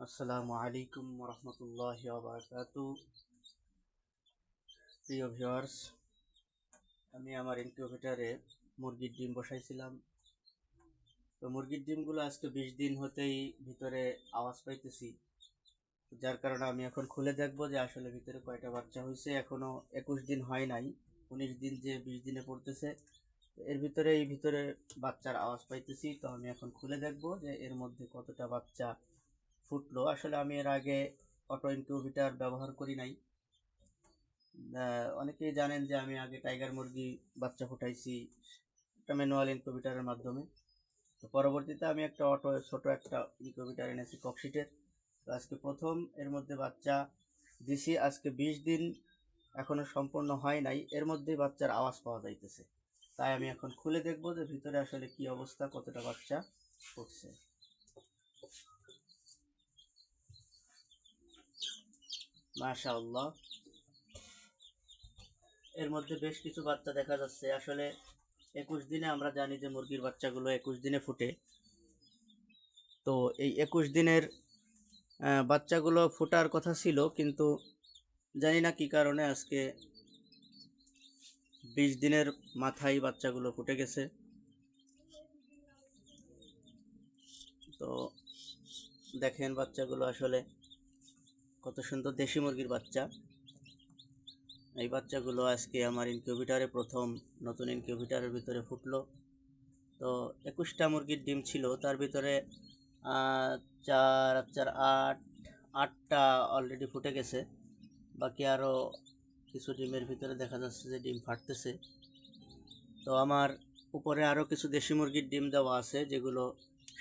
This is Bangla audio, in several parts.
আসসালামু আলাইকুম রহমতুল্লাহি ওয়া বারাকাতু। প্রিয় ভিউয়ার্স, আমি আমার ইনকিউবেটরে মুরগির ডিম বসাইছিলাম। তো মুরগির ডিমগুলো আজকে 20 দিন হতেই ভিতরে আওয়াজ পাইতেছি, যার কারণে আমি এখন খুলে দেখবো যে আসলে ভিতরে কয়টা বাচ্চা হয়েছে। এখনো 21 দিন হয় নাই, 19 দিন যে 20 দিনে পড়তেছে, এর ভিতরে বাচ্চার আওয়াজ পাইতেছি। তো আমি এখন খুলে দেখবো যে এর মধ্যে কতটা বাচ্চা ফুটলো। আসলে আমি এর আগে অটো ইনকিউবেটর ব্যবহার করি নাই। অনেকেই জানেন যে আমি আগে টাইগার মুরগি বাচ্চা ফুটাইছি একটা ম্যানুয়াল ইনকিউবেটরের মাধ্যমে। তো পরবর্তীতে আমি একটা ছোট একটা ইনকিউবেটর এনেছি ককশিটের। তো আজকে প্রথম এর মধ্যে বাচ্চা দিছি। আজকে 20 দিন এখনো সম্পূর্ণ হয় নাই, এর মধ্যেই বাচ্চার আওয়াজ পাওয়া যাইতেছে। তাই আমি এখন খুলে দেখবো যে ভিতরে আসলে কি অবস্থা, কতটা বাচ্চা ফুটছে। মাশাআল্লাহ, এর মধ্যে বেশ কিছু বাচ্চা দেখা যাচ্ছে। আসলে 21 দিনে আমরা জানি যে মুরগির বাচ্চাগুলো 21 দিনে ফুটে। তো এই 21 দিনের বাচ্চাগুলো ফোটার কথা ছিল, কিন্তু জানি না কি কারণে আজকে 20 দিনের মাথায় বাচ্চাগুলো ফুটে গেছে। তো দেখেন বাচ্চাগুলো আসলে কত সুন্দর, দেশি মুরগির বাচ্চা। এই বাচ্চাগুলো আজকে আমার ইনকিউবেটরে প্রথম নতুন ইনকিউবেটরের ভিতরে ফুটলো। তো 21টা মুরগির ডিম ছিল, তার ভিতরে 4 আর 4 8টা অলরেডি ফুটে গেছে। বাকি আরও কিছু ডিমের ভিতরে দেখা যাচ্ছে যে ডিম ফাটতেছে। তো আমার উপরে আরও কিছু দেশি মুরগির ডিম দেওয়া আছে, যেগুলো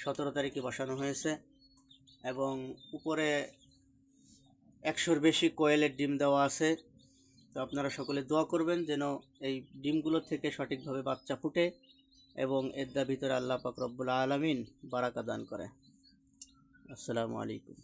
17 তারিখে বসানো হয়েছে, এবং উপরে 100-র বেশি কোয়েলের ডিম দেওয়া আছে। তো আপনারা সকলে দোয়া করবেন যেন এই ডিমগুলো থেকে সঠিকভাবে বাচ্চা ফুটে এবং এর ভিতরে আল্লাহ পাক রব্বুল আলামিন বারাকা দান করে। আসসালামু আলাইকুম।